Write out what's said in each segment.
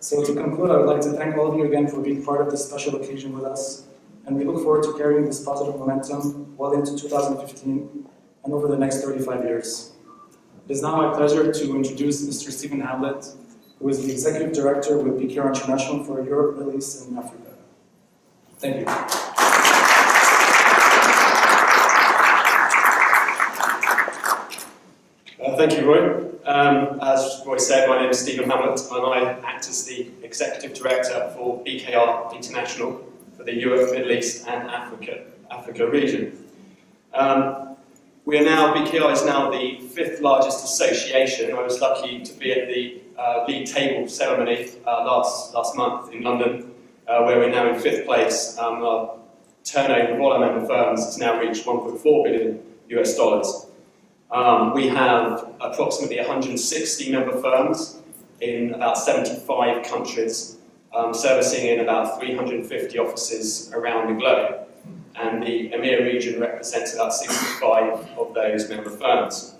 So to conclude, I would like to thank all of you again for being part of this special occasion with us, and we look forward to carrying this positive momentum well into 2015 and over the next 35 years. It is now my pleasure to introduce Mr. Stephen Hamlet, who is the Executive Director with BKR International for Europe, Middle East, and Africa. Thank you. Thank you, Roy. As Roy said, my name is Stephen Hamlet, and I act as the Executive Director for BKR International for the Europe, Middle East, and Africa region. BKR is now the 5th largest association. I was lucky to be at the league table ceremony last month in London, where we're now in 5th place. Our turnover of all our member firms has now reached $1.4 billion US. We have approximately 160 member firms in about 75 countries, servicing in about 350 offices around the globe. And the EMEA region represents about 65 of those member firms.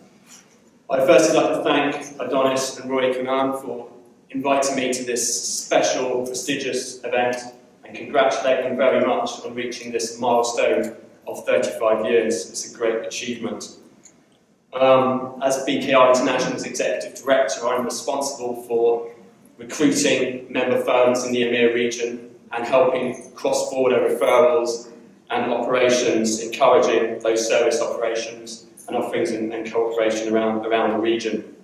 I'd firstly like to thank Adonis and Roy Kanan for inviting me to this special, prestigious event, and congratulate them very much on reaching this milestone of 35 years. It's a great achievement. As BKR International's Executive Director, I'm responsible for recruiting member firms in the EMEA region and helping cross-border referrals and operations, encouraging those service operations and offerings and cooperation around the region.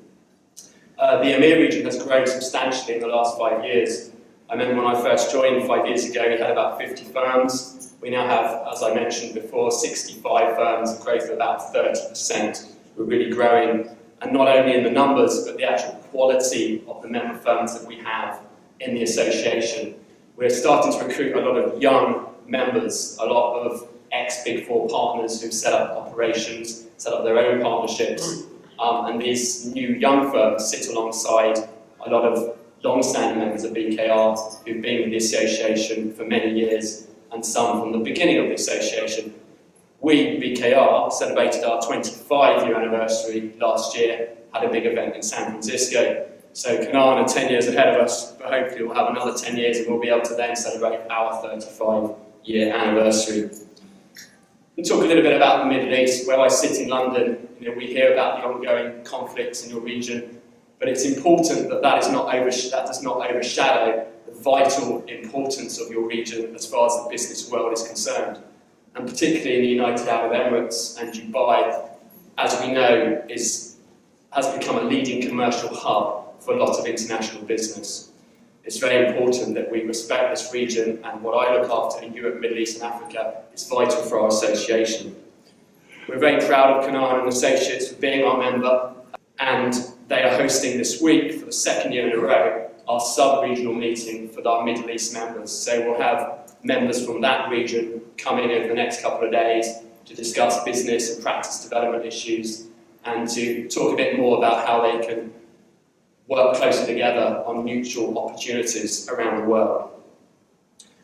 The EMEA region has grown substantially in the last 5 years. I remember when I first joined 5 years ago, we had about 50 firms. We now have, as I mentioned before, 65 firms, a growth of about 30%. We're really growing, and not only in the numbers, but the actual quality of the member firms that we have in the association. We're starting to recruit a lot of young members, a lot of ex-Big Four partners who've set up operations, set up their own partnerships, and these new young firms sit alongside a lot of long-standing members of BKR who've been with the association for many years, and some from the beginning of the association. We, BKR, celebrated our 25-year anniversary last year, had a big event in San Francisco. So Canaan are 10 years ahead of us, but hopefully we'll have another 10 years and we'll be able to then celebrate our 35-year anniversary. We'll talk a little bit about the Middle East. Where I sit in London, we hear about the ongoing conflicts in your region, but it's important that that does not overshadow the vital importance of your region as far as the business world is concerned. And particularly in the United Arab Emirates and Dubai, as we know, has become a leading commercial hub for a lot of international business. It's very important that we respect this region, and what I look after in Europe, Middle East and Africa is vital for our association. We're very proud of Canaan and Associates for being our member, and they are hosting this week, for the 2nd year in a row, our sub-regional meeting for our Middle East members. So we'll have members from that region come in over the next couple of days to discuss business and practice development issues and to talk a bit more about how they can work closer together on mutual opportunities around the world.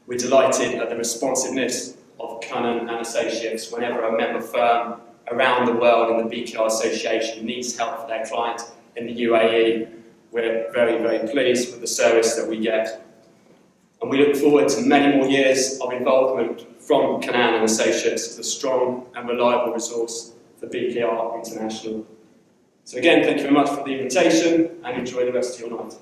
We're delighted at the responsiveness of Canaan and Associates whenever a member firm around the world in the BKR Association needs help for their client in the UAE. We're very, very pleased with the service that we get. And we look forward to many more years of involvement from Canaan and Associates as a strong and reliable resource for BKR International. So again, thank you very much for the invitation and enjoy the rest of your night.